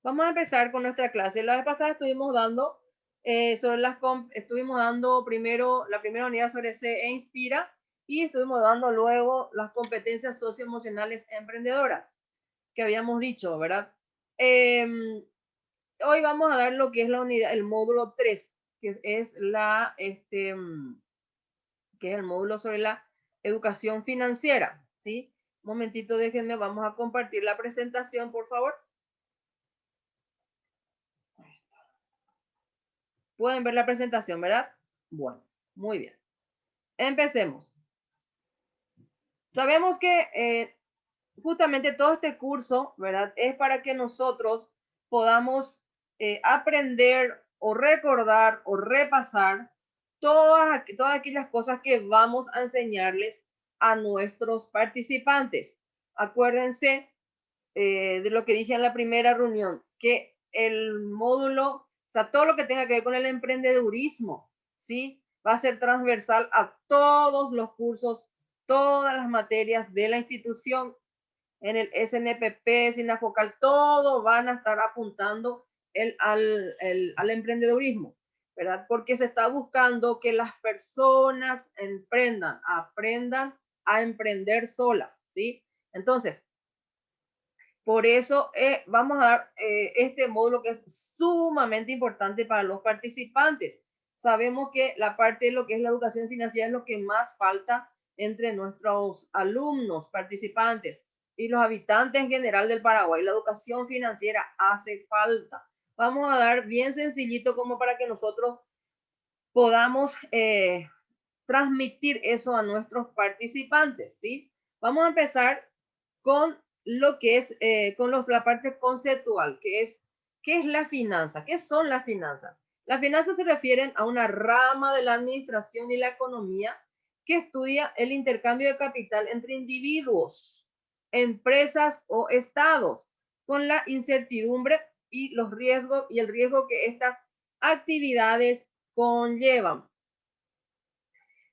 Vamos a empezar con nuestra clase. La vez pasada estuvimos dando estuvimos dando primero la primera unidad sobre Se Inspira y estuvimos dando luego las competencias socioemocionales emprendedoras que habíamos dicho, ¿verdad? Hoy vamos a dar lo que es la unidad, el módulo 3, que es que es el módulo sobre la educación financiera, ¿sí? Un momentito, déjenme, vamos a compartir la presentación, por favor. Pueden ver la presentación, ¿verdad? Bueno, muy bien. Empecemos. Sabemos que justamente todo este curso, ¿verdad? Es para que nosotros podamos aprender o recordar o repasar todas aquellas cosas que vamos a enseñarles a nuestros participantes. Acuérdense de lo que dije en la primera reunión, que el módulo, o sea, todo lo que tenga que ver con el emprendedurismo, ¿sí? Va a ser transversal a todos los cursos, todas las materias de la institución, en el SNPP, Sinafocal, todo van a estar apuntando al emprendedurismo, ¿verdad? Porque se está buscando que las personas aprendan a emprender solas, ¿sí? Entonces, por eso vamos a dar este módulo que es sumamente importante para los participantes. Sabemos que la parte de lo que es la educación financiera es lo que más falta entre nuestros alumnos, participantes y los habitantes en general del Paraguay. La educación financiera hace falta. Vamos a dar bien sencillito como para que nosotros podamos transmitir eso a nuestros participantes, ¿sí? Vamos a empezar con lo que es, la parte conceptual, que es, ¿qué es la finanza? ¿Qué son las finanzas? Las finanzas se refieren a una rama de la administración y la economía que estudia el intercambio de capital entre individuos, empresas o estados, con la incertidumbre y los riesgos y el riesgo que estas actividades conllevan.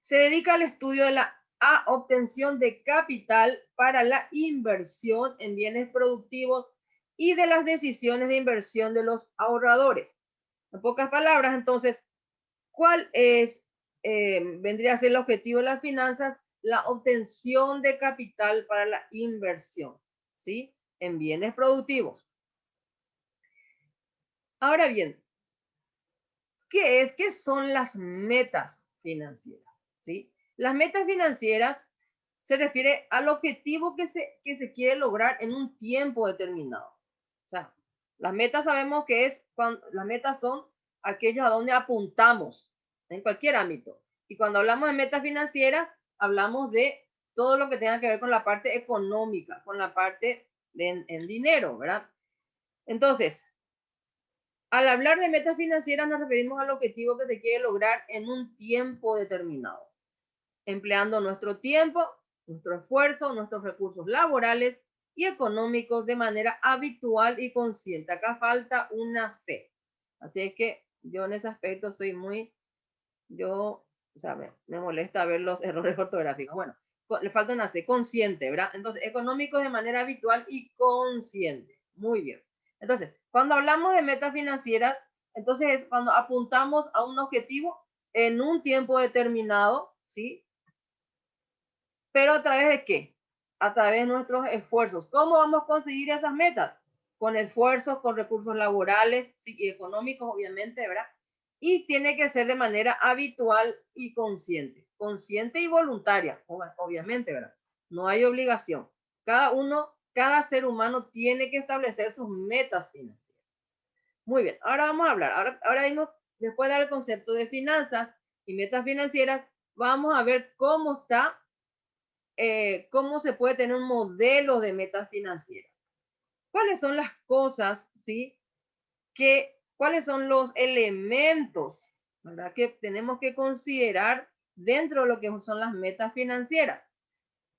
Se dedica al estudio de la obtención de capital para la inversión en bienes productivos y de las decisiones de inversión de los ahorradores. En pocas palabras, entonces, ¿cuál vendría a ser el objetivo de las finanzas? La obtención de capital para la inversión, ¿sí? En bienes productivos. Ahora bien, ¿qué son las metas financieras? ¿Sí? Las metas financieras se refiere al objetivo que se quiere lograr en un tiempo determinado. O sea, las metas sabemos que las metas son aquellos a donde apuntamos en cualquier ámbito. Y cuando hablamos de metas financieras, hablamos de todo lo que tenga que ver con la parte económica, con la parte en dinero, ¿verdad? Entonces, al hablar de metas financieras nos referimos al objetivo que se quiere lograr en un tiempo determinado, empleando nuestro tiempo, nuestro esfuerzo, nuestros recursos laborales y económicos de manera habitual y consciente. Acá falta una C. Así es que yo en ese aspecto soy o sea, me molesta ver los errores ortográficos. Bueno, le falta una C, consciente, ¿verdad? Entonces, económicos de manera habitual y consciente. Muy bien. Entonces, cuando hablamos de metas financieras, entonces es cuando apuntamos a un objetivo en un tiempo determinado, ¿sí? Pero ¿a través de qué? A través de nuestros esfuerzos. ¿Cómo vamos a conseguir esas metas? Con esfuerzos, con recursos laborales y económicos, obviamente, ¿verdad? Y tiene que ser de manera habitual y consciente. Consciente y voluntaria, obviamente, ¿verdad? No hay obligación. Cada ser humano tiene que establecer sus metas financieras. Muy bien, ahora vamos a hablar. Ahora mismo, después de dar el concepto de finanzas y metas financieras, vamos a ver cómo se puede tener un modelo de metas financieras. ¿Cuáles son las cosas, sí? ¿Cuáles son los elementos, ¿verdad? Que tenemos que considerar dentro de lo que son las metas financieras?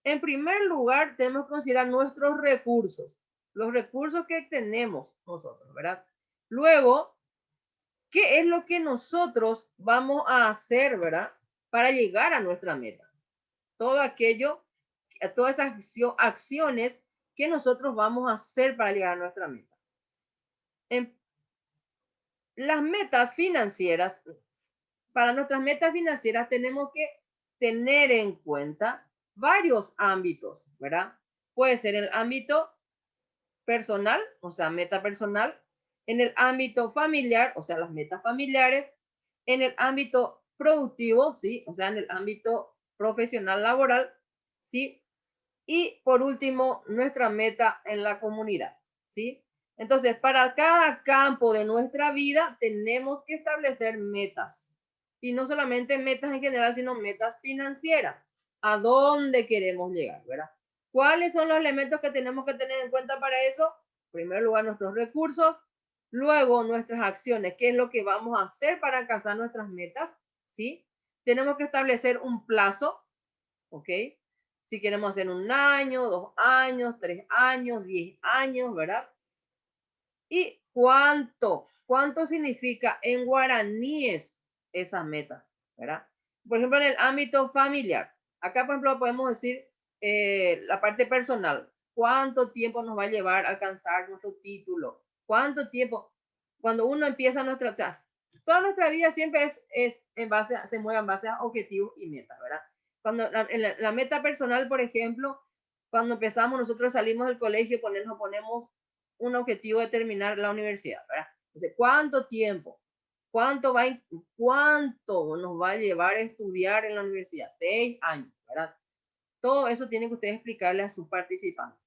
En primer lugar, tenemos que considerar nuestros recursos, los recursos que tenemos nosotros, ¿verdad? Luego, ¿qué es lo que nosotros vamos a hacer, ¿verdad? Para llegar a nuestra meta. Todo aquello, todas esas acciones que nosotros vamos a hacer para llegar a nuestra meta. En las metas financieras, para nuestras metas financieras tenemos que tener en cuenta varios ámbitos, ¿verdad? Puede ser el ámbito personal, o sea, meta personal, en el ámbito familiar, o sea, las metas familiares, en el ámbito productivo, ¿sí? O sea, en el ámbito profesional laboral, ¿sí? Y por último, nuestra meta en la comunidad, ¿sí? Entonces, para cada campo de nuestra vida tenemos que establecer metas. Y no solamente metas en general, sino metas financieras. ¿A dónde queremos llegar, verdad? ¿Cuáles son los elementos que tenemos que tener en cuenta para eso? En primer lugar, nuestros recursos. Luego, nuestras acciones. ¿Qué es lo que vamos a hacer para alcanzar nuestras metas? ¿Sí? Tenemos que establecer un plazo, ¿ok? Si queremos hacer 1 año, 2 años, 3 años, 10 años, ¿verdad? ¿Y cuánto significa en guaraníes esa meta, ¿verdad? Por ejemplo, en el ámbito familiar. Acá, por ejemplo, podemos decir la parte personal. ¿Cuánto tiempo nos va a llevar a alcanzar nuestro título? ¿Cuánto tiempo? Cuando uno empieza nuestra clase, toda nuestra vida siempre es en base se mueve en base a objetivos y metas, ¿verdad? Cuando la meta personal, por ejemplo, cuando empezamos, nosotros salimos del colegio, nos ponemos un objetivo de terminar la universidad, ¿verdad? Entonces, ¿cuánto tiempo? ¿Cuánto nos va a llevar a estudiar en la universidad? 6 años, ¿verdad? Todo eso tiene que ustedes explicarle a sus participantes.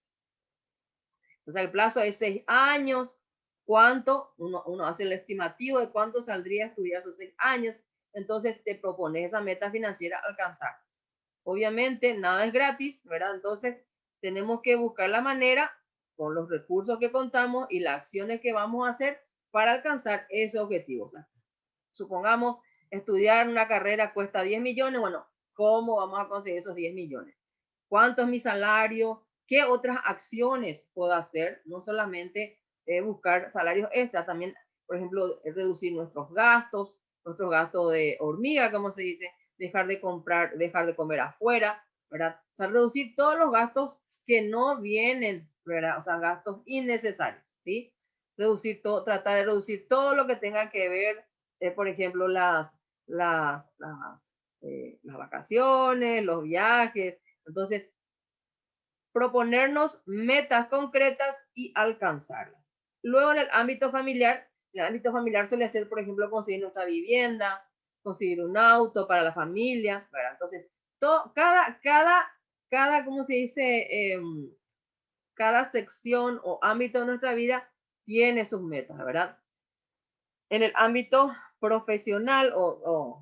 Entonces, el plazo es 6 años. ¿Cuánto? Uno hace el estimativo de cuánto saldría a estudiar esos 6 años. Entonces, te propones esa meta financiera alcanzar. Obviamente, nada es gratis, ¿verdad? Entonces, tenemos que buscar la manera con los recursos que contamos y las acciones que vamos a hacer para alcanzar ese objetivo. O sea, supongamos, estudiar una carrera cuesta 10 millones. Bueno, ¿cómo vamos a conseguir esos 10 millones? ¿Cuánto es mi salario? ¿Qué otras acciones puedo hacer? No solamente buscar salarios extras, también, por ejemplo, reducir nuestros gastos de hormiga, como se dice, dejar de comprar, dejar de comer afuera, ¿verdad? O sea, reducir todos los gastos que no vienen, ¿verdad? O sea, gastos innecesarios, ¿sí? Reducir todo, tratar de reducir todo lo que tenga que ver, por ejemplo, las vacaciones, los viajes. Entonces, proponernos metas concretas y alcanzarlas. Luego, en el ámbito familiar suele ser, por ejemplo, conseguir nuestra vivienda, conseguir un auto para la familia, ¿verdad? Entonces, ¿cómo se dice? Cada sección o ámbito de nuestra vida tiene sus metas, ¿verdad? En el ámbito profesional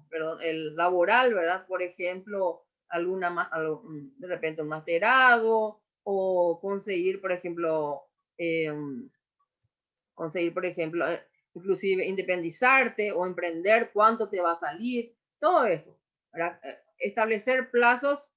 perdón, el laboral, ¿verdad? Por ejemplo, de repente un masterado o conseguir, por ejemplo, eh, inclusive independizarte o emprender, cuánto te va a salir, todo eso, ¿verdad? Establecer plazos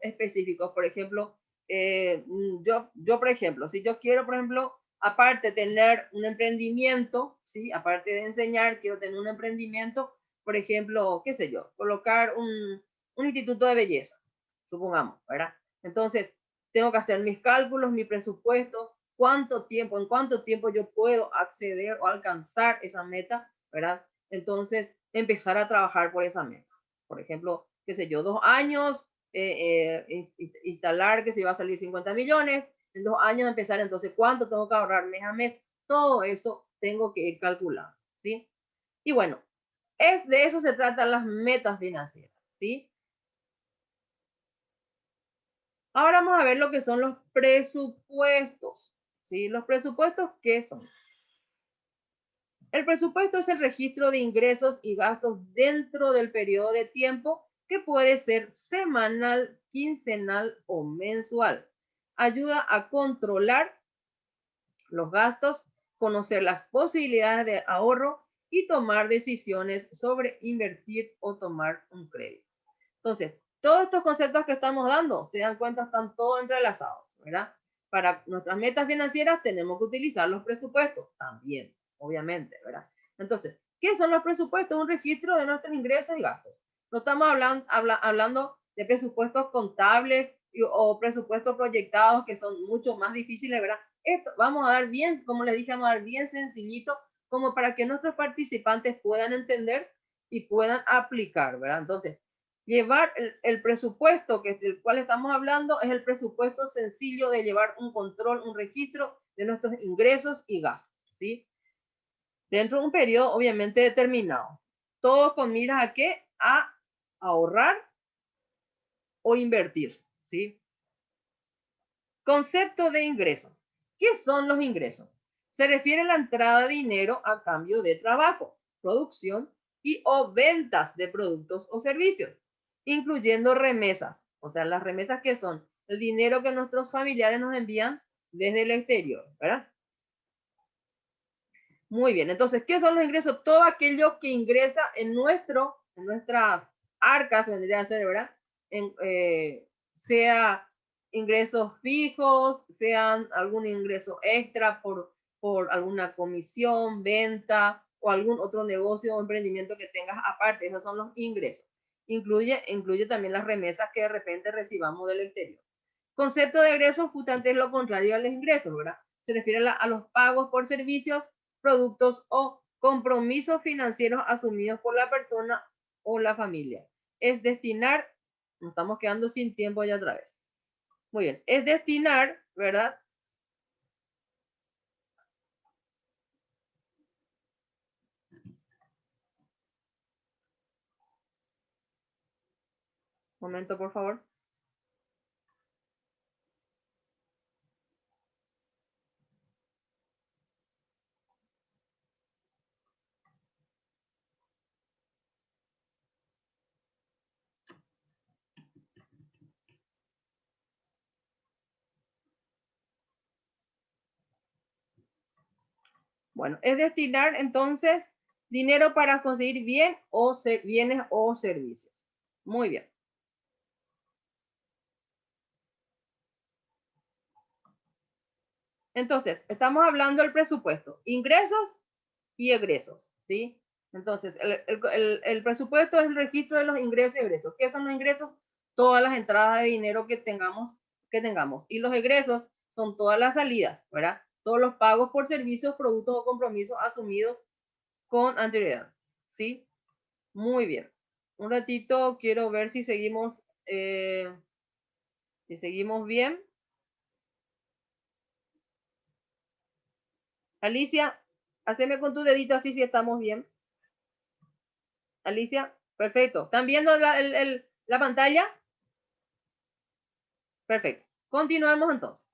específicos. Por ejemplo, por ejemplo, si yo quiero, por ejemplo, aparte de tener un emprendimiento, ¿sí? Aparte de enseñar, quiero tener un emprendimiento, por ejemplo, qué sé yo, colocar un instituto de belleza, supongamos, ¿verdad? Entonces, tengo que hacer mis cálculos, mis presupuestos, en cuánto tiempo yo puedo acceder o alcanzar esa meta, ¿verdad? Entonces, empezar a trabajar por esa meta. Por ejemplo, qué sé yo, 2 años, instalar que se va a salir 50 millones, en 2 años empezar, entonces, ¿cuánto tengo que ahorrar mes a mes? Todo eso tengo que ir calculando, ¿sí? Y bueno, de eso se tratan las metas financieras, ¿sí? Ahora vamos a ver lo que son los presupuestos, ¿sí? Los presupuestos, ¿qué son? El presupuesto es el registro de ingresos y gastos dentro del periodo de tiempo que puede ser semanal, quincenal o mensual. Ayuda a controlar los gastos, conocer las posibilidades de ahorro y tomar decisiones sobre invertir o tomar un crédito. Entonces, todos estos conceptos que estamos dando, se dan cuenta, están todos entrelazados, ¿verdad? Para nuestras metas financieras tenemos que utilizar los presupuestos también, obviamente, ¿verdad? Entonces, ¿qué son los presupuestos? Un registro de nuestros ingresos y gastos. No estamos hablando de presupuestos contables o presupuestos proyectados que son mucho más difíciles, ¿verdad? Esto vamos a dar bien, como les dije, vamos a dar bien sencillito, como para que nuestros participantes puedan entender y puedan aplicar, ¿verdad? Entonces, llevar el presupuesto que del cual estamos hablando es el presupuesto sencillo de llevar un control, un registro de nuestros ingresos y gastos, ¿sí? Dentro de un periodo obviamente determinado. Todo con miras a qué? A ahorrar o invertir, ¿sí? Concepto de ingresos. ¿Qué son los ingresos? Se refiere a la entrada de dinero a cambio de trabajo, producción y o ventas de productos o servicios, incluyendo remesas. O sea, las remesas que son el dinero que nuestros familiares nos envían desde el exterior, ¿verdad? Muy bien, entonces, ¿qué son los ingresos? Todo aquello que ingresa en nuestras arcas, vendría a ser, ¿verdad? Sea ingresos fijos, sean algún ingreso extra por alguna comisión, venta o algún otro negocio o emprendimiento que tengas aparte. Esos son los ingresos. Incluye también las remesas que de repente recibamos del exterior. Concepto de egresos justamente es lo contrario a los ingresos, ¿verdad? Se refiere a los pagos por servicios, productos o compromisos financieros asumidos por la persona o la familia. Es destinar, nos estamos quedando sin tiempo ya otra vez. Muy bien, es destinar, ¿verdad? Momento, por favor. Bueno, es destinar entonces dinero para conseguir bienes o servicios. Muy bien. Entonces, estamos hablando del presupuesto, ingresos y egresos, ¿sí? Entonces, el presupuesto es el registro de los ingresos y egresos. ¿Qué son los ingresos? Todas las entradas de dinero que tengamos. Y los egresos son todas las salidas, ¿verdad? Todos los pagos por servicios, productos o compromisos asumidos con anterioridad, ¿sí? Muy bien. Un ratito quiero ver si seguimos bien. Alicia, haceme con tu dedito así si estamos bien. Alicia, perfecto. ¿Están viendo la pantalla? Perfecto. Continuemos entonces.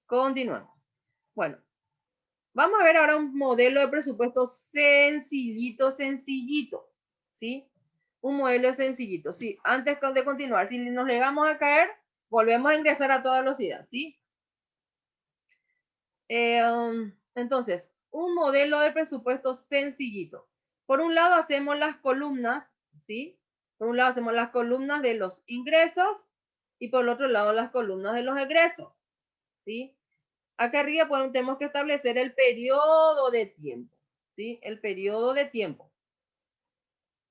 Continuemos. Bueno, vamos a ver ahora un modelo de presupuesto sencillito, ¿sí? Un modelo sencillito, ¿sí? Antes de continuar, si nos llegamos a caer, volvemos a ingresar a toda velocidad, ¿sí? Entonces, un modelo de presupuesto sencillito. Por un lado hacemos las columnas, ¿sí? Por un lado hacemos las columnas de los ingresos y por el otro lado las columnas de los egresos, ¿sí? Acá arriba tenemos que establecer el periodo de tiempo, ¿sí? El periodo de tiempo.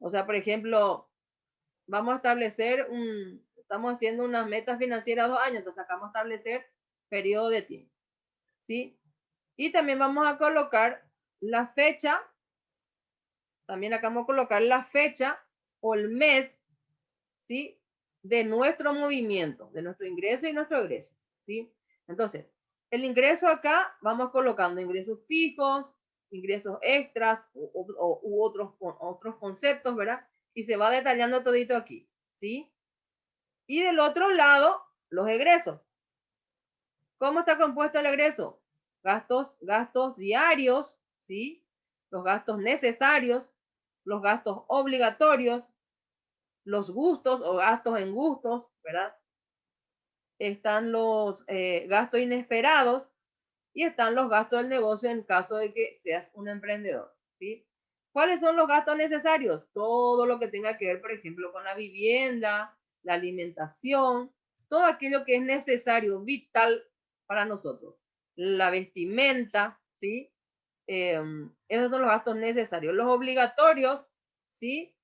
O sea, por ejemplo, vamos a establecer estamos haciendo unas metas financieras 2 años, entonces acá vamos a establecer periodo de tiempo, ¿sí? Y también vamos a colocar la fecha, también acá vamos a colocar la fecha o el mes, ¿sí? De nuestro movimiento, de nuestro ingreso y nuestro egreso, ¿sí? Entonces, el ingreso acá vamos colocando ingresos fijos, ingresos extras u otros conceptos, ¿verdad? Y se va detallando todito aquí, ¿sí? Y del otro lado, los egresos. ¿Cómo está compuesto el egreso? Gastos diarios, ¿sí? Los gastos necesarios, los gastos obligatorios, los gustos o gastos en gustos, ¿verdad? Están los gastos inesperados y están los gastos del negocio en caso de que seas un emprendedor, ¿sí? ¿Cuáles son los gastos necesarios? Todo lo que tenga que ver, por ejemplo, con la vivienda, la alimentación, todo aquello que es necesario, vital para nosotros. La vestimenta, ¿sí? Esos son los gastos necesarios. Los obligatorios, ¿sí?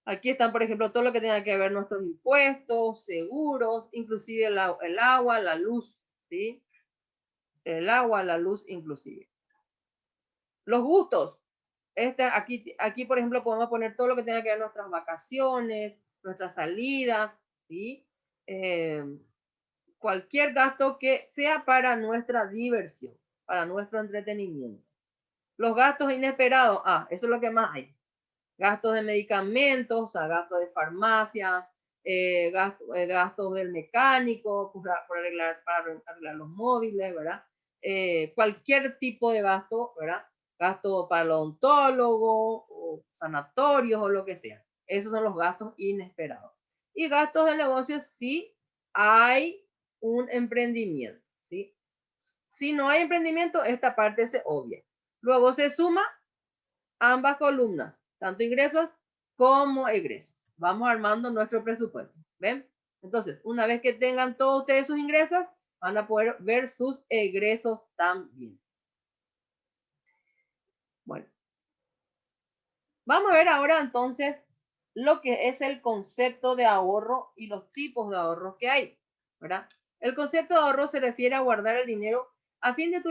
Aquí están, por ejemplo, todo lo que tenga que ver nuestros impuestos, seguros, inclusive el agua, la luz, ¿sí? El agua, la luz inclusive. Los gustos. Aquí, por ejemplo, podemos poner todo lo que tenga que ver con nuestras vacaciones, nuestras salidas, ¿sí? Cualquier gasto que sea para nuestra diversión, para nuestro entretenimiento. Los gastos inesperados, eso es lo que más hay. Gastos de medicamentos, o sea, gastos de farmacias, gastos del mecánico, para arreglar los móviles, ¿verdad? Cualquier tipo de gasto, ¿verdad? Gasto para el odontólogo, o sanatorios, o lo que sea. Esos son los gastos inesperados. Y gastos de negocios, sí hay un emprendimiento, ¿sí? Si no hay emprendimiento, esta parte se obvia. Luego se suma ambas columnas, tanto ingresos como egresos. Vamos armando nuestro presupuesto. ¿Ven? Entonces, una vez que tengan todos ustedes sus ingresos, van a poder ver sus egresos también. Bueno, vamos a ver ahora entonces lo que es el concepto de ahorro y los tipos de ahorros que hay, ¿verdad? El concepto de ahorro se refiere a guardar el dinero a fin de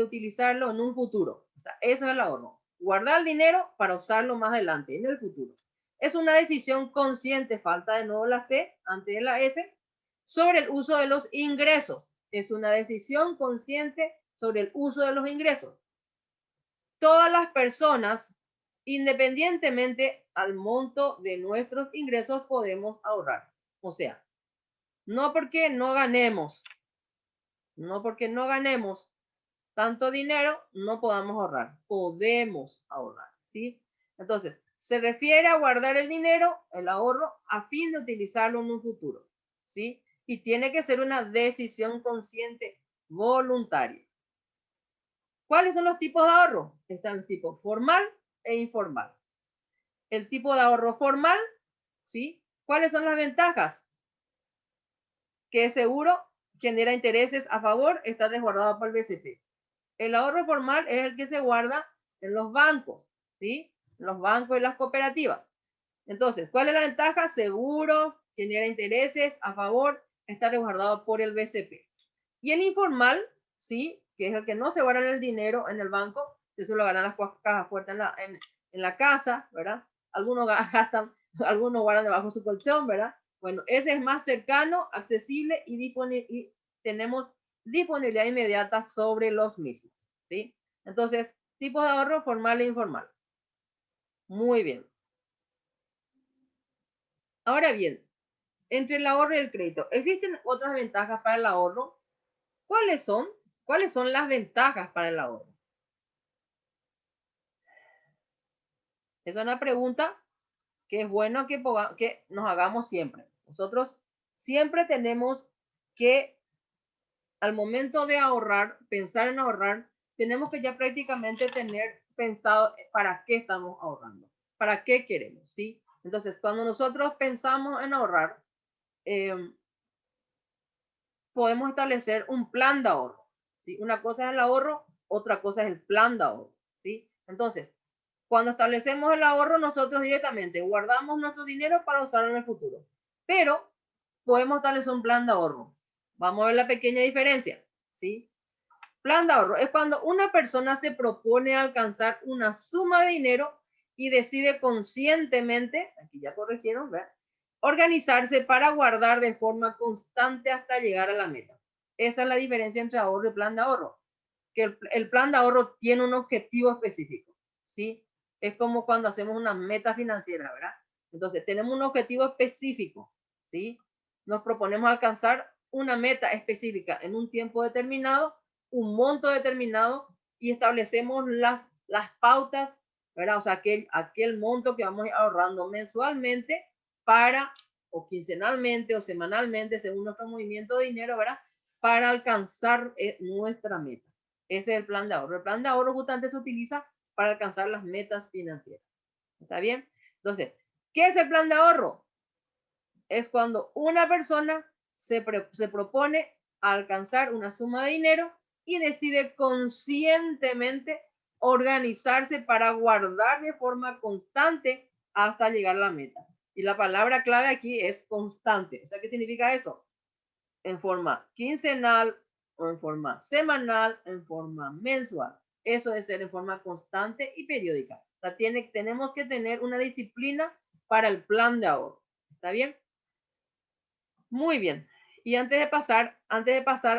utilizarlo en un futuro. O sea, eso es el ahorro. Guardar el dinero para usarlo más adelante, en el futuro. Es una decisión consciente, falta de nuevo la C antes de la S, sobre el uso de los ingresos. Es una decisión consciente sobre el uso de los ingresos. Todas las personas, independientemente al monto de nuestros ingresos, podemos ahorrar. O sea, no porque no ganemos tanto dinero, no podamos ahorrar. Podemos ahorrar, ¿sí? Entonces, se refiere a guardar el dinero, el ahorro, a fin de utilizarlo en un futuro, ¿sí? Y tiene que ser una decisión consciente, voluntaria. ¿Cuáles son los tipos de ahorro? Están los tipos formal e informal. El tipo de ahorro formal, ¿sí? ¿Cuáles son las ventajas? Que es seguro, genera intereses a favor, está resguardado por el BCP. El ahorro formal es el que se guarda en los bancos, ¿sí? En los bancos y las cooperativas. Entonces, ¿cuál es la ventaja? Seguro, genera intereses a favor, está resguardado por el BCP. Y el informal, ¿sí? Que es el que no se guarda el dinero en el banco, eso lo ganan las cajas fuertes en la casa, ¿verdad? Algunos gastan, algunos guardan debajo de su colchón, ¿verdad? Bueno, ese es más cercano, accesible y tenemos disponibilidad inmediata sobre los mismos, ¿sí? Entonces, tipo de ahorro formal e informal. Muy bien. Ahora bien, entre el ahorro y el crédito, ¿existen otras ventajas para el ahorro? ¿Cuáles son? ¿Cuáles son las ventajas para el ahorro? Es una pregunta que es bueno que nos hagamos siempre. Nosotros siempre tenemos que, al momento de ahorrar, pensar en ahorrar, tenemos que ya prácticamente tener pensado para qué estamos ahorrando, para qué queremos, ¿sí? Entonces, cuando nosotros pensamos en ahorrar, podemos establecer un plan de ahorro, ¿sí? Una cosa es el ahorro, otra cosa es el plan de ahorro, ¿sí? Entonces, cuando establecemos el ahorro, nosotros directamente guardamos nuestro dinero para usarlo en el futuro. Pero podemos establecer un plan de ahorro. Vamos a ver la pequeña diferencia, ¿sí? Plan de ahorro es cuando una persona se propone alcanzar una suma de dinero y decide conscientemente, aquí ya corrigieron, ¿verdad? Organizarse para guardar de forma constante hasta llegar a la meta. Esa es la diferencia entre ahorro y plan de ahorro. Que el plan de ahorro tiene un objetivo específico, ¿sí? Es como cuando hacemos una meta financiera, ¿verdad? Entonces, tenemos un objetivo específico, ¿sí? Nos proponemos alcanzar una meta específica en un tiempo determinado, un monto determinado, y establecemos las pautas, ¿verdad? O sea, aquel monto que vamos ahorrando mensualmente para, o quincenalmente, o semanalmente, según nuestro movimiento de dinero, ¿verdad? Para alcanzar nuestra meta. Ese es el plan de ahorro. El plan de ahorro justamente se utiliza para alcanzar las metas financieras. ¿Está bien? Entonces, ¿qué es el plan de ahorro? Es cuando una persona se propone alcanzar una suma de dinero y decide conscientemente organizarse para guardar de forma constante hasta llegar a la meta. Y la palabra clave aquí es constante. O sea, ¿qué significa eso? En forma quincenal, o en forma semanal, en forma mensual. Eso es ser en forma constante y periódica. O sea, tenemos que tener una disciplina para el plan de ahorro. ¿Está bien? Muy bien. Y antes de pasar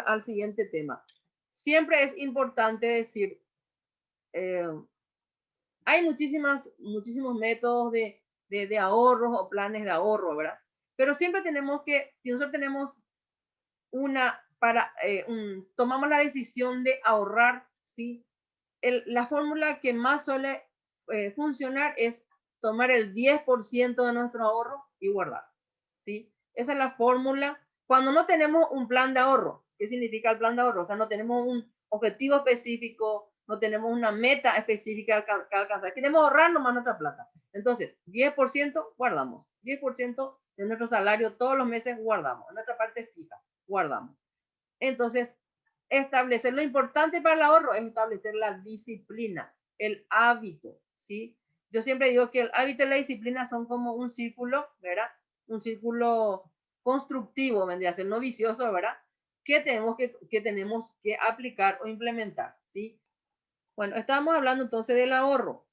al siguiente tema, siempre es importante decir, hay muchísimos métodos de ahorros o planes de ahorro, ¿verdad? Pero siempre tenemos que, si nosotros tenemos tomamos la decisión de ahorrar, ¿sí? La fórmula que más suele funcionar es tomar el 10% de nuestro ahorro y guardar, ¿sí? Esa es la fórmula. Cuando no tenemos un plan de ahorro, ¿qué significa el plan de ahorro? O sea, no tenemos un objetivo específico, no tenemos una meta específica que alcanzar. Queremos ahorrar nomás nuestra plata. Entonces, 10% guardamos. 10% de nuestro salario todos los meses guardamos. En nuestra parte fija, guardamos. Entonces, establecer lo importante para el ahorro es establecer la disciplina, el hábito, ¿sí? Yo siempre digo que el hábito y la disciplina son como un círculo, ¿verdad? Un círculo constructivo, vendría a ser no vicioso, ¿verdad? Que tenemos que aplicar o implementar, ¿sí? Bueno, estábamos hablando entonces del ahorro.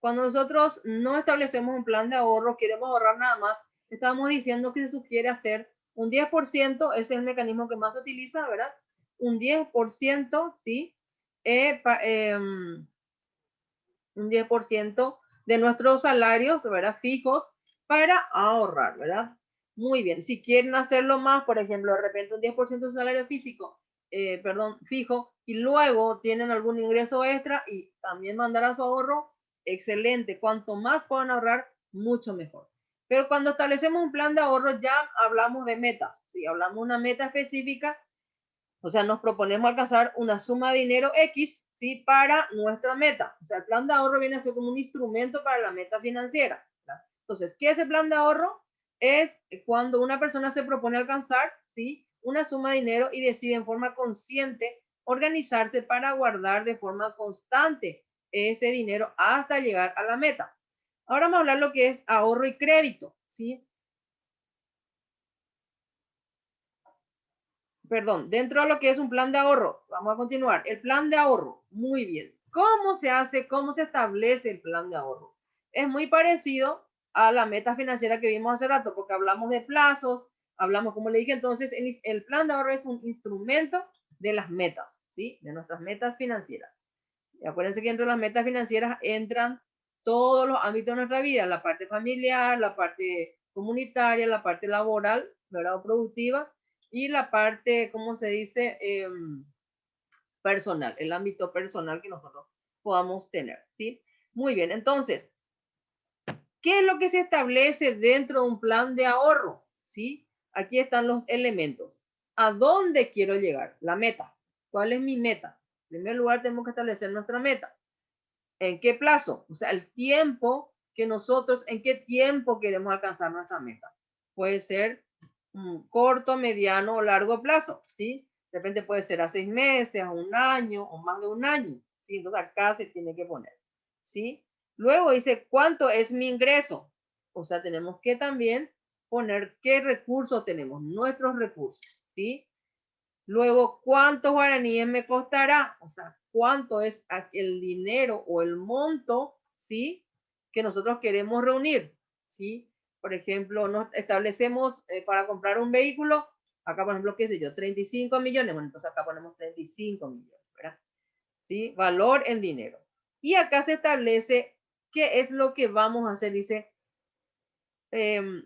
Cuando nosotros no establecemos un plan de ahorro, queremos ahorrar nada más, estamos diciendo que se sugiere hacer un 10%, ese es el mecanismo que más se utiliza, ¿verdad? Un 10%, ¿sí? Un 10% de nuestros salarios, ¿verdad? Fijos para ahorrar, ¿verdad? Muy bien. Si quieren hacerlo más, por ejemplo, de repente un 10% de su salario fijo, y luego tienen algún ingreso extra y también mandar a su ahorro, excelente. Cuanto más puedan ahorrar, mucho mejor. Pero cuando establecemos un plan de ahorro, ya hablamos de metas. Si hablamos de una meta específica, o sea, nos proponemos alcanzar una suma de dinero X, ¿sí? Para nuestra meta. O sea, el plan de ahorro viene a ser como un instrumento para la meta financiera, ¿verdad? Entonces, ¿qué es el plan de ahorro? Es cuando una persona se propone alcanzar, ¿sí? Una suma de dinero y decide en forma consciente organizarse para guardar de forma constante ese dinero hasta llegar a la meta. Ahora vamos a hablar lo que es ahorro y crédito, ¿sí? Perdón, dentro de lo que es un plan de ahorro, vamos a continuar. El plan de ahorro, muy bien. ¿Cómo se hace, cómo se establece el plan de ahorro? Es muy parecido a la meta financiera que vimos hace rato, porque hablamos de plazos, hablamos, como le dije, entonces el plan de ahorro es un instrumento de las metas, ¿sí? De nuestras metas financieras. Y acuérdense que dentro de las metas financieras entran todos los ámbitos de nuestra vida, la parte familiar, la parte comunitaria, la parte laboral, ¿verdad? O productiva, y la parte, ¿cómo se dice? Personal, el ámbito personal que nosotros podamos tener, ¿sí? Muy bien, entonces, ¿qué es lo que se establece dentro de un plan de ahorro? ¿Sí? Aquí están los elementos. ¿A dónde quiero llegar? La meta. ¿Cuál es mi meta? En primer lugar, tenemos que establecer nuestra meta. ¿En qué plazo? O sea, el tiempo que nosotros, ¿en qué tiempo queremos alcanzar nuestra meta? Puede ser corto, mediano o largo plazo, ¿sí? De repente puede ser a 6 meses, a un año o más de un año, ¿sí? Entonces acá se tiene que poner, ¿sí? Luego dice, ¿cuánto es mi ingreso? O sea, tenemos que también poner qué recursos tenemos, nuestros recursos, ¿sí? Luego, ¿cuántos guaraníes me costará? O sea, ¿cuánto es el dinero o el monto, ¿sí? Que nosotros queremos reunir, ¿sí? Por ejemplo, nos establecemos para comprar un vehículo, acá por ejemplo, qué sé yo, 35 millones, bueno, entonces acá ponemos 35 millones, ¿verdad? ¿Sí? Valor en dinero. Y acá se establece qué es lo que vamos a hacer, dice, qué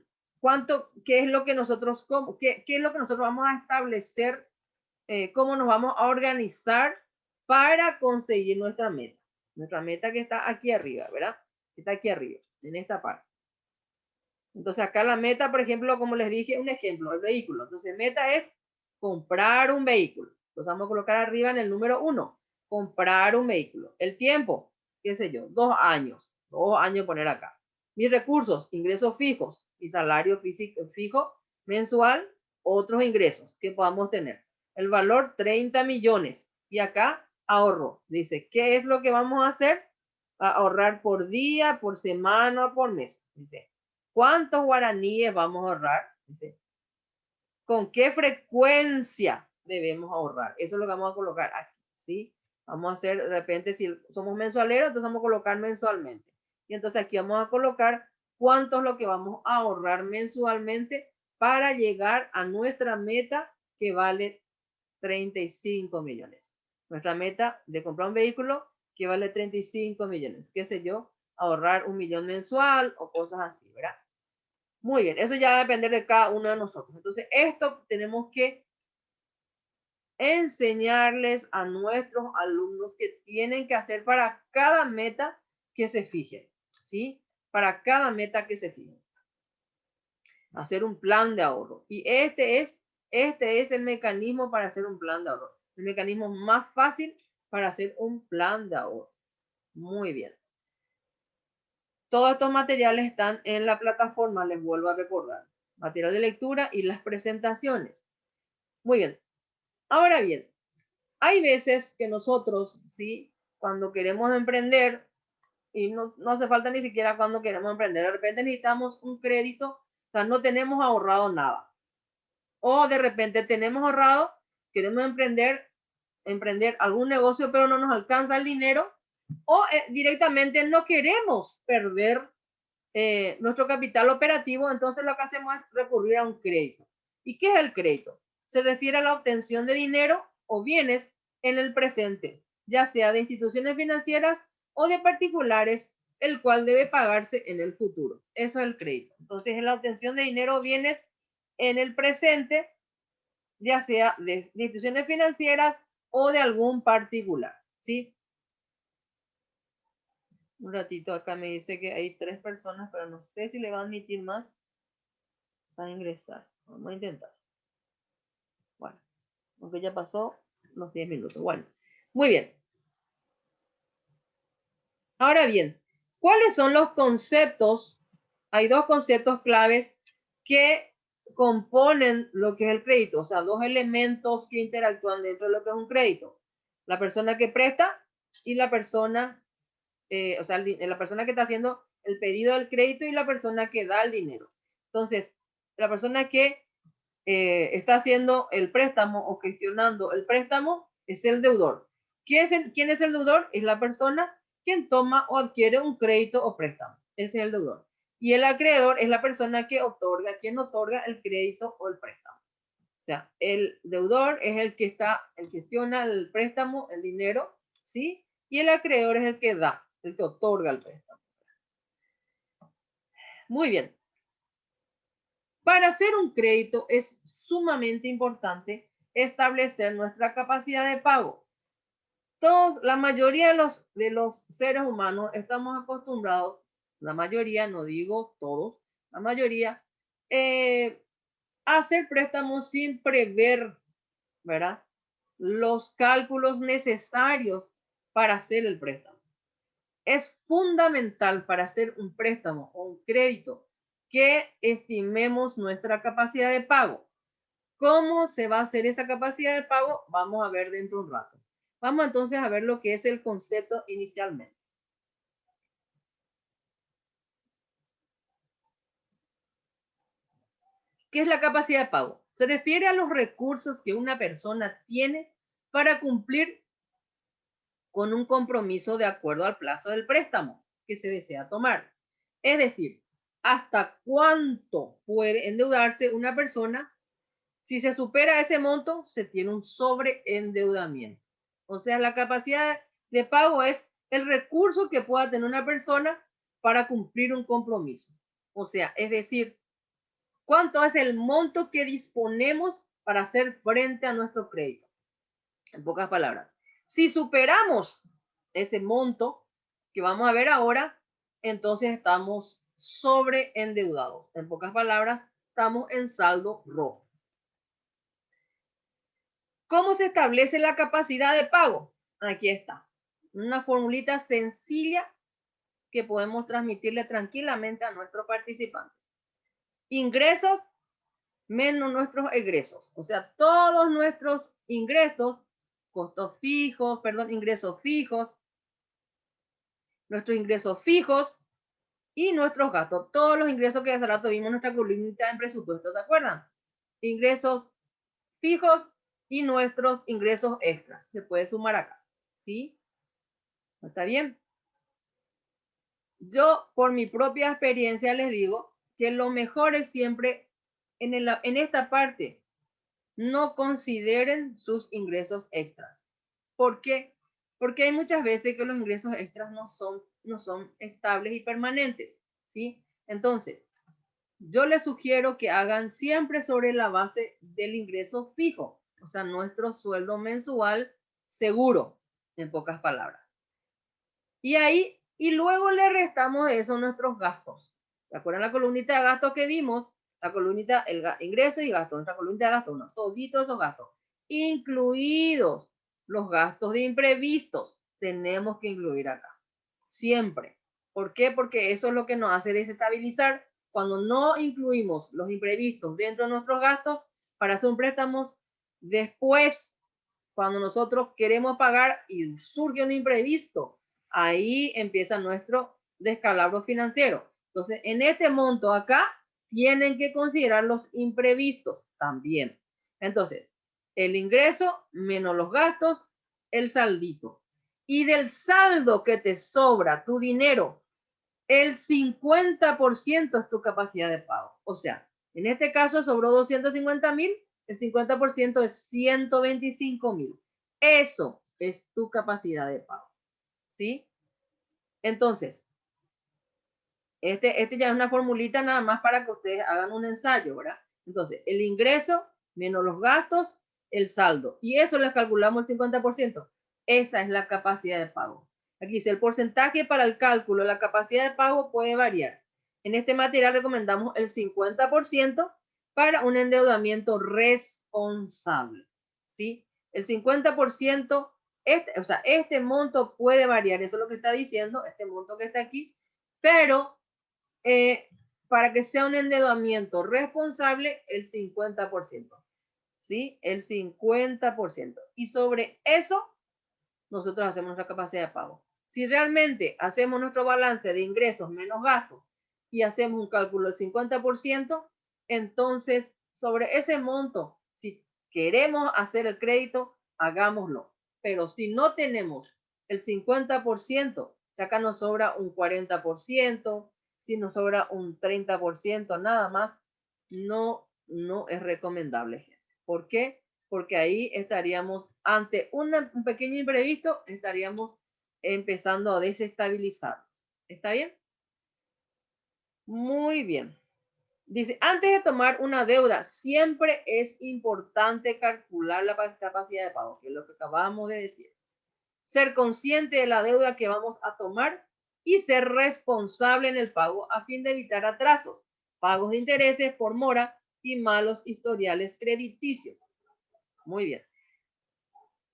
es lo que nosotros, qué es lo que nosotros vamos a establecer, cómo nos vamos a organizar para conseguir nuestra meta. Nuestra meta que está aquí arriba, ¿verdad? Está aquí arriba, en esta parte. Entonces acá la meta, por ejemplo, como les dije, un ejemplo, el vehículo. Entonces meta es comprar un vehículo. Entonces vamos a colocar arriba en el número 1, comprar un vehículo. El tiempo, qué sé yo, 2 años. 2 años poner acá. Mis recursos, ingresos fijos y salario fijo mensual, otros ingresos que podamos tener. El valor 30 millones. Y acá ahorro. Dice, ¿qué es lo que vamos a hacer? A ahorrar por día, por semana, por mes. Dice, ¿cuántos guaraníes vamos a ahorrar? Dice, ¿con qué frecuencia debemos ahorrar. Eso es lo que vamos a colocar aquí, ¿sí? Vamos a hacer, de repente, si somos mensualeros, entonces vamos a colocar mensualmente. Y entonces aquí vamos a colocar cuánto es lo que vamos a ahorrar mensualmente para llegar a nuestra meta que vale 35 millones. Nuestra meta de comprar un vehículo que vale 35 millones. Qué sé yo, ahorrar 1 millón mensual o cosas así, ¿verdad? Muy bien, eso ya va a depender de cada uno de nosotros. Entonces, esto tenemos que enseñarles a nuestros alumnos que tienen que hacer para cada meta que se fijen, ¿sí? Para cada meta que se fijen. Hacer un plan de ahorro. Y este es el mecanismo para hacer un plan de ahorro. El mecanismo más fácil para hacer un plan de ahorro. Muy bien. Todos estos materiales están en la plataforma, les vuelvo a recordar. Material de lectura y las presentaciones. Muy bien. Ahora bien, hay veces que nosotros, ¿sí? Cuando queremos emprender, y no hace falta ni siquiera cuando queremos emprender, de repente necesitamos un crédito, o sea, no tenemos ahorrado nada. O de repente tenemos ahorrado, queremos emprender algún negocio, pero no nos alcanza el dinero, o directamente no queremos perder nuestro capital operativo, entonces lo que hacemos es recurrir a un crédito. ¿Y qué es el crédito? Se refiere a la obtención de dinero o bienes en el presente, ya sea de instituciones financieras o de particulares, el cual debe pagarse en el futuro. Eso es el crédito. Entonces es la obtención de dinero o bienes en el presente, ya sea de instituciones financieras o de algún particular, ¿sí? Un ratito acá me dice que hay 3 personas, pero no sé si le va a admitir más a ingresar. Vamos a intentar. Bueno, aunque ya pasó los 10 minutos. Bueno, muy bien. Ahora bien, ¿cuáles son los conceptos? Hay 2 conceptos claves que componen lo que es el crédito, o sea, 2 elementos que interactúan dentro de lo que es un crédito. La persona que presta y la persona, o sea, la persona que está haciendo el pedido del crédito y la persona que da el dinero. Entonces, la persona que está haciendo el préstamo o gestionando el préstamo es el deudor. ¿Quién es el deudor? Es la persona quien toma o adquiere un crédito o préstamo. Ese es el deudor. Y el acreedor es la persona que otorga, quien otorga el crédito o el préstamo. O sea, el deudor es el que gestiona el préstamo, el dinero, ¿sí? Y el acreedor es el que da, el que otorga el préstamo. Muy bien. Para hacer un crédito es sumamente importante establecer nuestra capacidad de pago. La mayoría de los seres humanos estamos acostumbrados, la mayoría, no digo todos, la mayoría, a hacer préstamos sin prever, ¿verdad? Los cálculos necesarios para hacer el préstamo. Es fundamental para hacer un préstamo o un crédito que estimemos nuestra capacidad de pago. ¿Cómo se va a hacer esa capacidad de pago? Vamos a ver dentro de un rato. Vamos entonces a ver lo que es el concepto inicialmente. ¿Qué es la capacidad de pago? Se refiere a los recursos que una persona tiene para cumplir con un compromiso de acuerdo al plazo del préstamo que se desea tomar. Es decir, hasta cuánto puede endeudarse una persona. Si se supera ese monto, se tiene un sobreendeudamiento. O sea, la capacidad de pago es el recurso que pueda tener una persona para cumplir un compromiso. O sea, es decir, cuánto es el monto que disponemos para hacer frente a nuestro crédito. En pocas palabras, si superamos ese monto que vamos a ver ahora, entonces estamos sobreendeudados. En pocas palabras, estamos en saldo rojo. ¿Cómo se establece la capacidad de pago? Aquí está. Una formulita sencilla que podemos transmitirle tranquilamente a nuestros participantes. Ingresos menos nuestros egresos. O sea, todos nuestros ingresos, ingresos fijos, nuestros ingresos fijos y nuestros gastos. Todos los ingresos que hace rato vimos en nuestra columnita en presupuesto, ¿se acuerdan? Ingresos fijos y nuestros ingresos extras. Se puede sumar acá, ¿sí? ¿Está bien? Yo, por mi propia experiencia, les digo que lo mejor es siempre en esta parte, no consideren sus ingresos extras. ¿Por qué? Porque hay muchas veces que los ingresos extras no son estables y permanentes, ¿sí? Entonces, yo les sugiero que hagan siempre sobre la base del ingreso fijo, o sea, nuestro sueldo mensual seguro, en pocas palabras. Y luego le restamos de eso nuestros gastos. ¿Se acuerdan la columnita de gastos que vimos? La columnita, el ingreso y gasto, nuestra columnita de gastos, no, toditos esos gastos, incluidos los gastos de imprevistos, tenemos que incluir acá, siempre. ¿Por qué? Porque eso es lo que nos hace desestabilizar. Cuando no incluimos los imprevistos dentro de nuestros gastos para hacer un préstamo, después, cuando nosotros queremos pagar y surge un imprevisto, ahí empieza nuestro descalabro financiero. Entonces, en este monto acá, tienen que considerar los imprevistos también. Entonces, el ingreso menos los gastos, el saldito. Y del saldo que te sobra, tu dinero, el 50% es tu capacidad de pago. O sea, en este caso sobró 250,000, el 50% es 125,000. Eso es tu capacidad de pago. ¿Sí? Entonces, este ya es una formulita nada más para que ustedes hagan un ensayo, ¿verdad? Entonces, el ingreso menos los gastos, el saldo. Y eso les calculamos el 50%. Esa es la capacidad de pago. Aquí dice, el porcentaje para el cálculo de la capacidad de pago puede variar. En este material recomendamos el 50% para un endeudamiento responsable. ¿Sí? El 50%, este monto puede variar, eso es lo que está diciendo, este monto que está aquí, pero para que sea un endeudamiento responsable, el 50%. ¿Sí? El 50%. Y sobre eso, nosotros hacemos nuestra capacidad de pago. Si realmente hacemos nuestro balance de ingresos menos gastos y hacemos un cálculo del 50%, entonces sobre ese monto, si queremos hacer el crédito, hagámoslo. Pero si no tenemos el 50%, si acá nos sobra un 40%, si nos sobra un 30%, nada más, no es recomendable. ¿Por qué? Porque ahí estaríamos ante un pequeño imprevisto, estaríamos empezando a desestabilizar. ¿Está bien? Muy bien. Dice, antes de tomar una deuda, siempre es importante calcular la capacidad de pago, que es lo que acabamos de decir. Ser consciente de la deuda que vamos a tomar y ser responsable en el pago a fin de evitar atrasos, pagos de intereses por mora y malos historiales crediticios. Muy bien.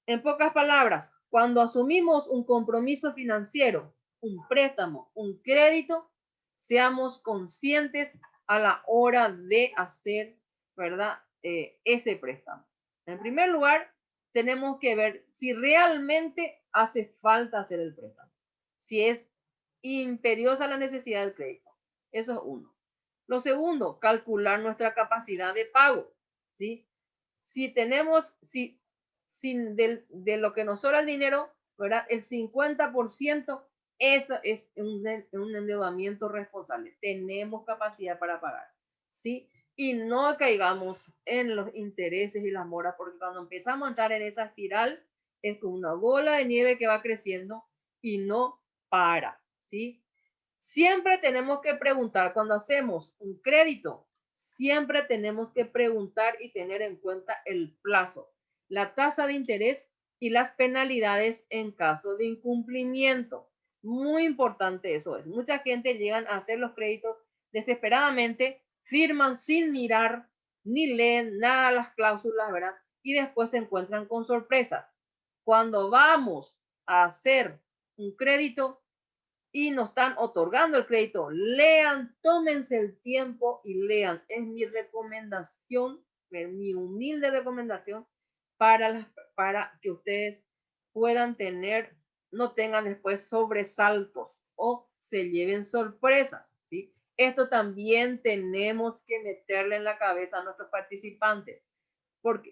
En pocas palabras, cuando asumimos un compromiso financiero, un préstamo, un crédito, seamos conscientes a la hora de hacer, ¿verdad? Ese préstamo. En primer lugar, tenemos que ver si realmente hace falta hacer el préstamo, si es imperiosa la necesidad del crédito. Eso es uno. Lo segundo, calcular nuestra capacidad de pago, ¿sí? Si tenemos, de lo que nos sobra el dinero, ¿verdad? El 50% es un endeudamiento responsable. Tenemos capacidad para pagar, ¿sí? Y no caigamos en los intereses y las moras, porque cuando empezamos a entrar en esa espiral, es como una bola de nieve que va creciendo y no para, ¿sí? Siempre tenemos que preguntar, cuando hacemos un crédito, siempre tenemos que preguntar y tener en cuenta el plazo, la tasa de interés y las penalidades en caso de incumplimiento. Muy importante eso es. Mucha gente llegan a hacer los créditos desesperadamente, firman sin mirar ni leen nada las cláusulas, ¿verdad? Y después se encuentran con sorpresas. Cuando vamos a hacer un crédito, y nos están otorgando el crédito, lean, tómense el tiempo y lean. Es mi recomendación, mi humilde recomendación para que ustedes puedan tener, no tengan después sobresaltos o se lleven sorpresas, ¿sí? Esto también tenemos que meterle en la cabeza a nuestros participantes,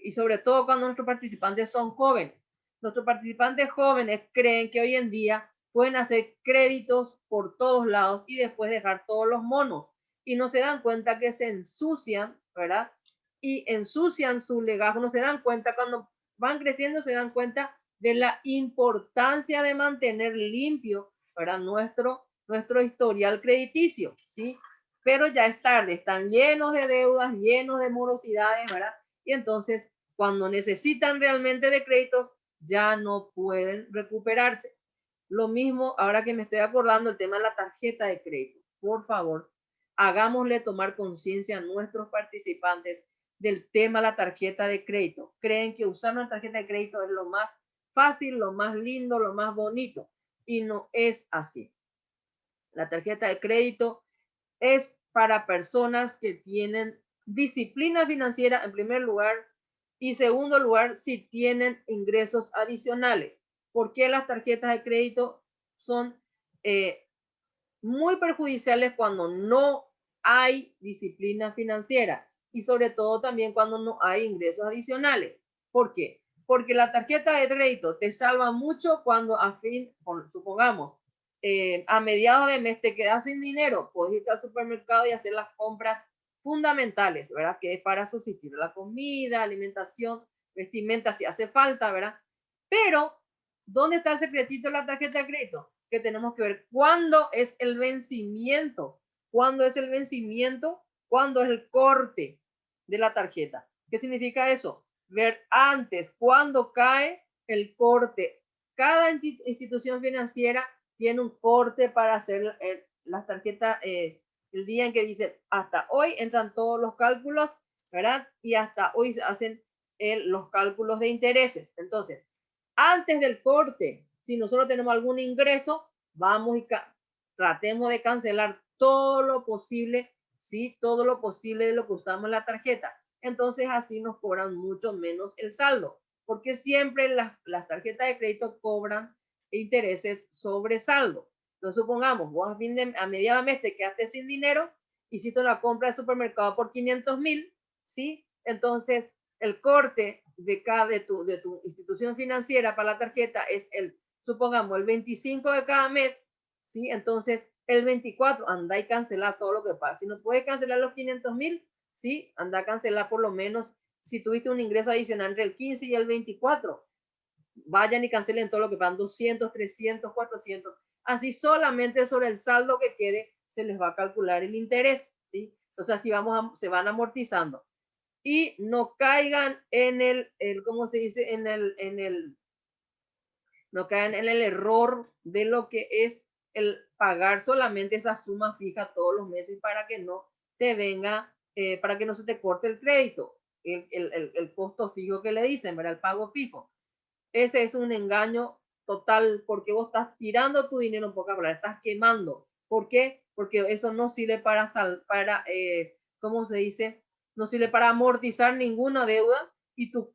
y sobre todo cuando nuestros participantes son jóvenes. Nuestros participantes jóvenes creen que hoy en día pueden hacer créditos por todos lados y después dejar todos los monos. Y no se dan cuenta que se ensucian, ¿verdad? Y ensucian su legajo. No se dan cuenta cuando van creciendo, se dan cuenta de la importancia de mantener limpio, ¿verdad? Nuestro historial crediticio, ¿sí? Pero ya es tarde, están llenos de deudas, llenos de morosidades, ¿verdad? Y entonces, cuando necesitan realmente de créditos, ya no pueden recuperarse. Lo mismo, ahora que me estoy acordando, el tema de la tarjeta de crédito. Por favor, hagámosle tomar conciencia a nuestros participantes del tema de la tarjeta de crédito. Creen que usar una tarjeta de crédito es lo más fácil, lo más lindo, lo más bonito. Y no es así. La tarjeta de crédito es para personas que tienen disciplina financiera en primer lugar y segundo lugar si tienen ingresos adicionales. Porque las tarjetas de crédito son muy perjudiciales cuando no hay disciplina financiera y sobre todo también cuando no hay ingresos adicionales. ¿Por qué? Porque la tarjeta de crédito te salva mucho cuando supongamos, a mediados de mes te quedas sin dinero, puedes ir al supermercado y hacer las compras fundamentales, ¿verdad? Que es para subsistir la comida, alimentación, vestimenta, si hace falta, ¿verdad? Pero, ¿dónde está el secretito de la tarjeta de crédito? Que tenemos que ver cuándo es el vencimiento, cuándo es el vencimiento, cuándo es el corte de la tarjeta. ¿Qué significa eso? Ver antes cuándo cae el corte. Cada institución financiera tiene un corte para hacer las tarjetas el día en que dice hasta hoy entran todos los cálculos, ¿verdad? Y hasta hoy se hacen los cálculos de intereses. Entonces, antes del corte, si nosotros tenemos algún ingreso, vamos y tratemos de cancelar todo lo posible, ¿sí? Todo lo posible de lo que usamos en la tarjeta. Entonces así nos cobran mucho menos el saldo, porque siempre las tarjetas de crédito cobran intereses sobre saldo. Entonces supongamos, vos a mediados de mes te quedaste sin dinero, hiciste una compra de supermercado por 500,000, ¿sí? Entonces el corte de tu institución financiera para la tarjeta es supongamos, el 25 de cada mes, ¿sí? Entonces, el 24, anda y cancela todo lo que pasa. Si no puedes cancelar los 500,000, ¿sí? Anda a cancelar por lo menos, si tuviste un ingreso adicional entre el 15 y el 24, vayan y cancelen todo lo que pagan, 200, 300, 400. Así solamente sobre el saldo que quede se les va a calcular el interés, ¿sí? Entonces, así se van amortizando y no caigan en ¿cómo se dice? No caigan en el error de lo que es el pagar solamente esa suma fija todos los meses para que no te venga, para que no se te corte el crédito, el costo fijo que le dicen, ¿verdad? El pago fijo. Ese es un engaño total porque vos estás tirando tu dinero en pocas palabras, estás quemando. ¿Por qué? Porque eso no sirve para ¿cómo se dice? No sirve para amortizar ninguna deuda y tu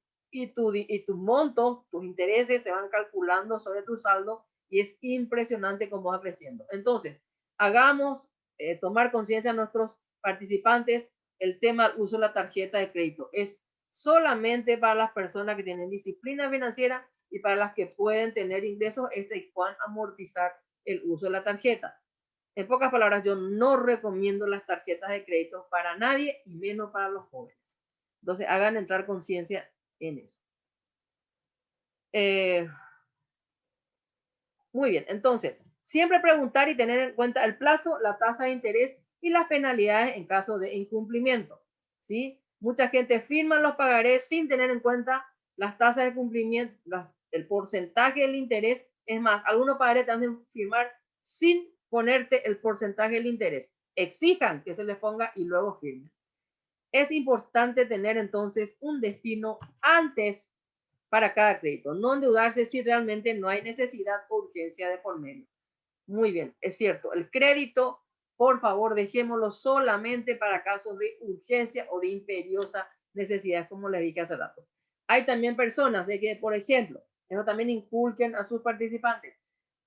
monto, tus intereses se van calculando sobre tu saldo y es impresionante cómo va creciendo. Entonces, hagamos tomar conciencia a nuestros participantes el tema del uso de la tarjeta de crédito. Es solamente para las personas que tienen disciplina financiera y para las que pueden tener ingresos extra y puedan amortizar el uso de la tarjeta. En pocas palabras, yo no recomiendo las tarjetas de crédito para nadie y menos para los jóvenes. Entonces, hagan entrar conciencia en eso. Muy bien, entonces, siempre preguntar y tener en cuenta el plazo, la tasa de interés y las penalidades en caso de incumplimiento. ¿Sí? Mucha gente firma los pagarés sin tener en cuenta las tasas de cumplimiento, el porcentaje del interés. Es más, algunos pagarés te hacen firmar sin ponerte el porcentaje del interés. Exijan que se les ponga y luego firmen. Es importante tener entonces un destino antes para cada crédito, no endeudarse si realmente no hay necesidad o urgencia de por medio. Muy bien, es cierto, el crédito, por favor, dejémoslo solamente para casos de urgencia o de imperiosa necesidad, como le dije hace rato. Hay también personas de que, por ejemplo, eso también inculquen a sus participantes.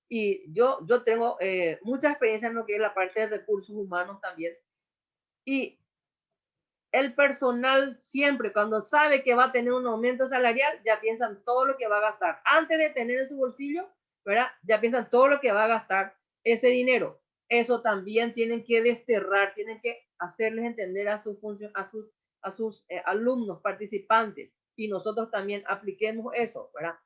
Y yo tengo mucha experiencia en lo que es la parte de recursos humanos también. Y El personal siempre, cuando sabe que va a tener un aumento salarial, ya piensan todo lo que va a gastar. Antes de tener en su bolsillo, ¿verdad? Ya piensan todo lo que va a gastar ese dinero. Eso también tienen que desterrar, tienen que hacerles entender a sus alumnos, participantes, y nosotros también apliquemos eso, ¿verdad?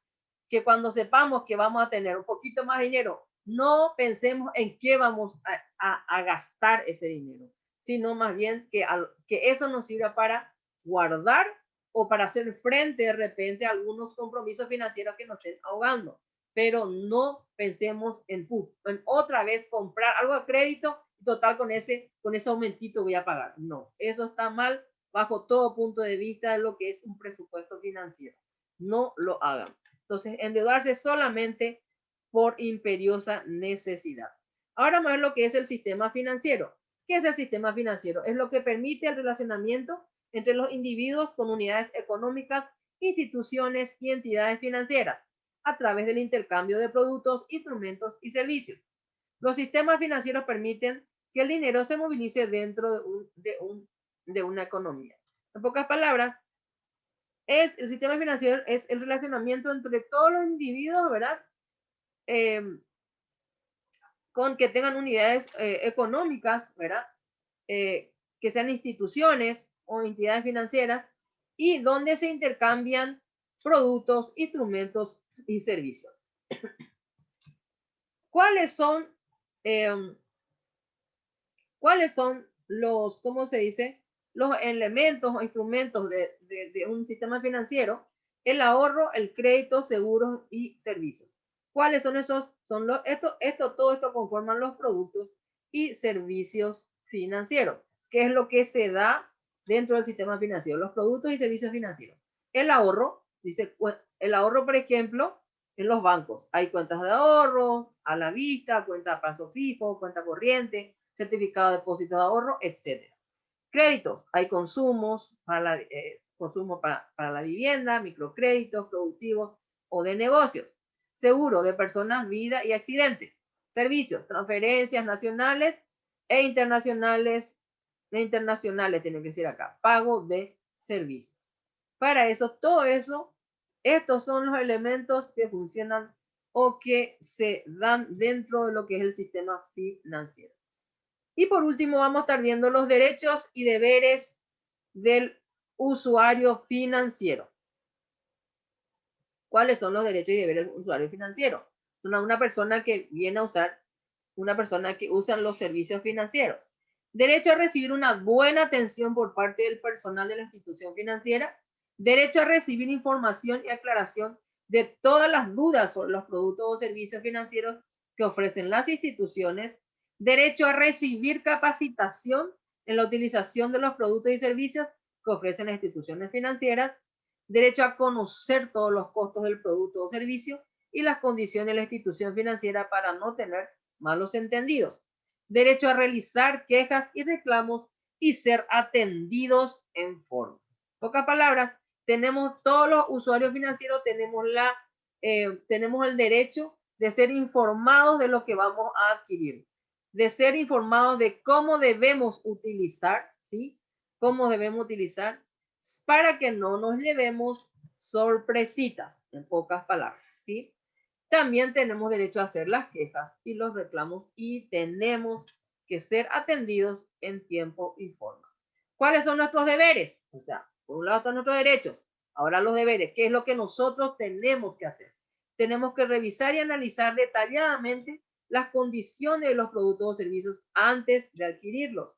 Que cuando sepamos que vamos a tener un poquito más dinero, no pensemos en qué vamos a gastar ese dinero, sino más bien que eso nos sirva para guardar o para hacer frente de repente a algunos compromisos financieros que nos estén ahogando. Pero no pensemos en otra vez comprar algo a crédito, total con ese aumentito voy a pagar. No, eso está mal bajo todo punto de vista de lo que es un presupuesto financiero. No lo hagan. Entonces, endeudarse solamente por imperiosa necesidad. Ahora vamos a ver lo que es el sistema financiero. ¿Qué es el sistema financiero? Es lo que permite el relacionamiento entre los individuos con unidades económicas, instituciones y entidades financieras a través del intercambio de productos, instrumentos y servicios. Los sistemas financieros permiten que el dinero se movilice dentro de una economía. En pocas palabras, el sistema financiero es el relacionamiento entre todos los individuos, ¿verdad? Con que tengan unidades económicas, ¿verdad? Que sean instituciones o entidades financieras y donde se intercambian productos, instrumentos y servicios. ¿Cuáles son los, cómo se dice, los elementos o instrumentos de un sistema financiero? El ahorro, el crédito, seguros y servicios. ¿Cuáles son esos? Todo esto conforman los productos y servicios financieros. ¿Qué es lo que se da dentro del sistema financiero? Los productos y servicios financieros. El ahorro, el ahorro, por ejemplo, en los bancos. Hay cuentas de ahorro, a la vista, cuenta a plazo fijo, cuenta corriente, certificado de depósito de ahorro, etc. Créditos. Hay consumos consumo para la vivienda, microcréditos productivos o de negocios. Seguro de personas, vida y accidentes. Servicios, transferencias nacionales e internacionales. Tienen que decir acá. Pago de servicios. Para eso, todo eso, estos son los elementos que funcionan o que se dan dentro de lo que es el sistema financiero. Y por último, vamos a estar viendo los derechos y deberes del usuario financiero. ¿Cuáles son los derechos y deberes del usuario financiero? Una persona que viene a usar, una persona que usa los servicios financieros. Derecho a recibir una buena atención por parte del personal de la institución financiera. Derecho a recibir información y aclaración de todas las dudas sobre los productos o servicios financieros que ofrecen las instituciones. Derecho a recibir capacitación en la utilización de los productos y servicios que ofrecen las instituciones financieras. Derecho a conocer todos los costos del producto o servicio y las condiciones de la institución financiera para no tener malos entendidos. Derecho a realizar quejas y reclamos y ser atendidos en forma. En pocas palabras, tenemos todos los usuarios financieros, tenemos el derecho de ser informados de lo que vamos a adquirir, de ser informados de cómo debemos utilizar, ¿sí? Cómo debemos utilizar para que no nos llevemos sorpresitas, en pocas palabras, ¿sí? También tenemos derecho a hacer las quejas y los reclamos y tenemos que ser atendidos en tiempo y forma. ¿Cuáles son nuestros deberes? O sea, por un lado están nuestros derechos, ahora los deberes. ¿Qué es lo que nosotros tenemos que hacer? Tenemos que revisar y analizar detalladamente las condiciones de los productos o servicios antes de adquirirlos.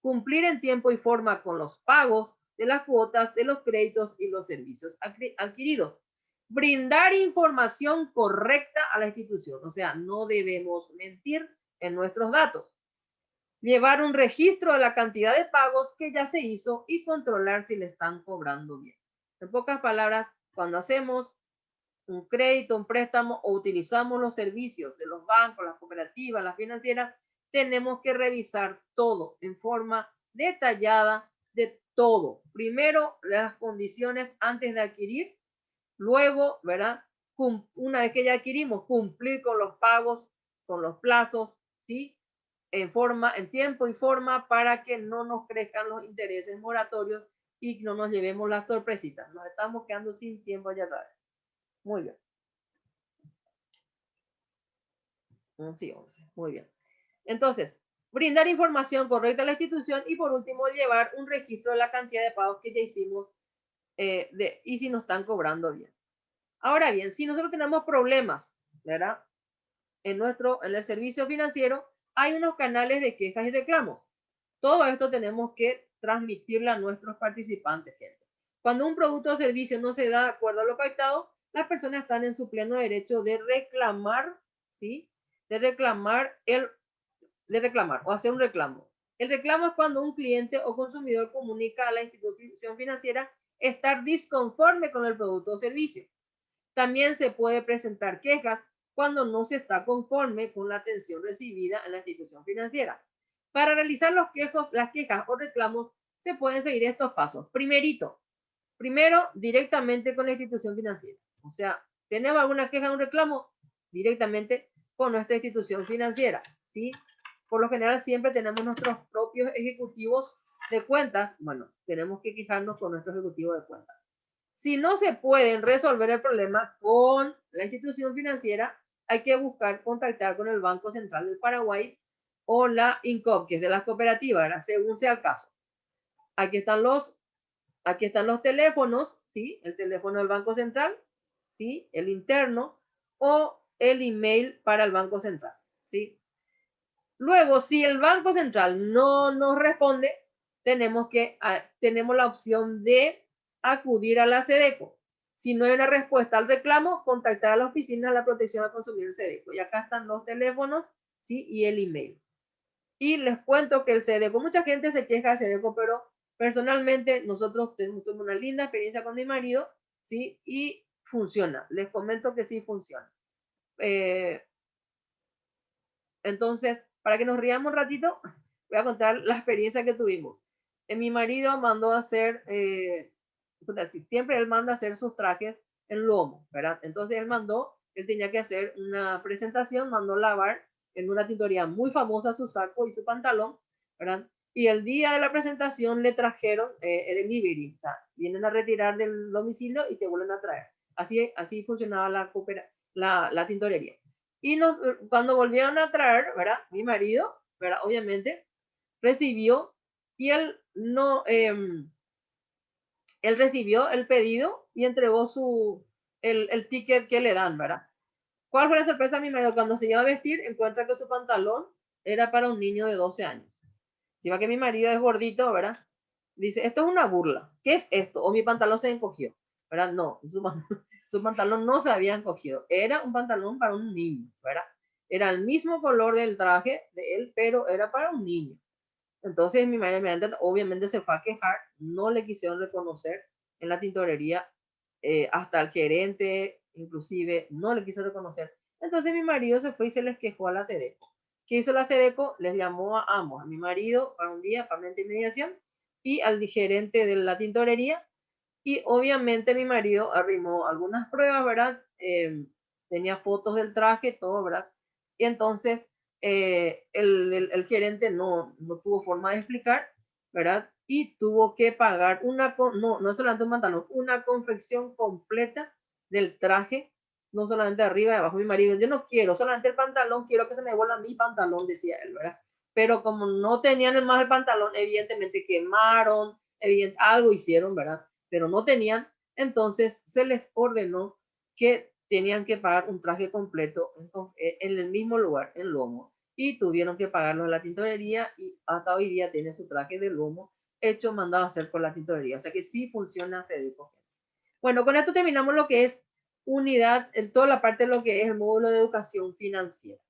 Cumplir en tiempo y forma con los pagos de las cuotas de los créditos y los servicios adquiridos. Brindar información correcta a la institución, o sea, no debemos mentir en nuestros datos. Llevar un registro de la cantidad de pagos que ya se hizo y controlar si le están cobrando bien. En pocas palabras, cuando hacemos un crédito, un préstamo o utilizamos los servicios de los bancos, las cooperativas, las financieras, tenemos que revisar todo en forma detallada de todo. Primero, las condiciones antes de adquirir. Luego, ¿verdad? Una vez que ya adquirimos, cumplir con los pagos, con los plazos, ¿sí? en tiempo y forma para que no nos crezcan los intereses moratorios y no nos llevemos las sorpresitas. Nos estamos quedando sin tiempo ya sabes. Muy bien. 11 y 11. Muy bien. Entonces, brindar información correcta a la institución y por último llevar un registro de la cantidad de pagos que ya hicimos y si nos están cobrando bien. Ahora bien, si nosotros tenemos problemas, ¿verdad? En el servicio financiero hay unos canales de quejas y reclamos. Todo esto tenemos que transmitirle a nuestros participantes, gente. Cuando un producto o servicio no se da de acuerdo a lo pactado, las personas están en su pleno derecho de reclamar, ¿sí? De reclamar o hacer un reclamo. El reclamo es cuando un cliente o consumidor comunica a la institución financiera estar disconforme con el producto o servicio. También se puede presentar quejas cuando no se está conforme con la atención recibida en la institución financiera. Para realizar las quejas o reclamos se pueden seguir estos pasos. Primero, directamente con la institución financiera. O sea, tenemos alguna queja o un reclamo directamente con nuestra institución financiera, ¿sí? Por lo general siempre tenemos nuestros propios ejecutivos de cuentas. Bueno, tenemos que quejarnos con nuestro ejecutivo de cuentas. Si no se pueden resolver el problema con la institución financiera, hay que buscar contactar con el Banco Central del Paraguay o la INCOP, que es de las cooperativas, ¿verdad? Según sea el caso. Aquí están los teléfonos, ¿sí? El teléfono del Banco Central, ¿sí? El interno o el email para el Banco Central, ¿sí? Luego, si el Banco Central no nos responde, tenemos la opción de acudir a la SEDECO. Si no hay una respuesta al reclamo, contactar a la Oficina de la Protección al Consumidor SEDECO. Y acá están los teléfonos, ¿sí? Y el email. Y les cuento que el SEDECO, mucha gente se queja del SEDECO, pero personalmente nosotros tenemos una linda experiencia con mi marido, ¿sí? Y funciona. Les comento que sí funciona. Entonces, para que nos riamos un ratito, voy a contar la experiencia que tuvimos. Mi marido mandó a hacer, siempre él manda a hacer sus trajes en lomo, ¿verdad? Entonces él tenía que hacer una presentación, mandó lavar en una tintorería muy famosa su saco y su pantalón, ¿verdad? Y el día de la presentación le trajeron el delivery, o sea, vienen a retirar del domicilio y te vuelven a traer. Así funcionaba la tintorería. Y cuando volvieron a traer, ¿verdad? Mi marido, ¿verdad? Obviamente, recibió y él no, él recibió el pedido y entregó el ticket que le dan, ¿verdad? ¿Cuál fue la sorpresa de mi marido? Cuando se iba a vestir, encuentra que su pantalón era para un niño de 12 años. Si va que mi marido es gordito, ¿verdad? Dice, esto es una burla. ¿Qué es esto? O mi pantalón se encogió, ¿verdad? No, su pantalón no se había encogido. Era un pantalón para un niño, ¿verdad? Era el mismo color del traje de él, pero era para un niño. Entonces mi marido obviamente se fue a quejar, no le quisieron reconocer en la tintorería, hasta el gerente inclusive no le quiso reconocer. Entonces mi marido se fue y se les quejó a la SEDECO. ¿Qué hizo la SEDECO? Les llamó a ambos, a mi marido para un día, para una intermediación, y al gerente de la tintorería. Y obviamente mi marido arrimó algunas pruebas, ¿verdad? Tenía fotos del traje, todo, ¿verdad? Y entonces el gerente no tuvo forma de explicar, ¿verdad? Y tuvo que pagar no solamente un pantalón, una confección completa del traje, no solamente arriba y abajo. Mi marido, yo no quiero solamente el pantalón, quiero que se me devuelva mi pantalón, decía él, ¿verdad? Pero como no tenían más el pantalón, evidentemente quemaron, algo hicieron, ¿verdad? Pero no tenían, entonces se les ordenó que tenían que pagar un traje completo en el mismo lugar, en lomo, y tuvieron que pagarlo en la tintorería y hasta hoy día tiene su traje de lomo hecho, mandado a hacer por la tintorería. O sea que sí funciona SEDECO. Bueno, con esto terminamos lo que es unidad, en toda la parte de lo que es el módulo de educación financiera.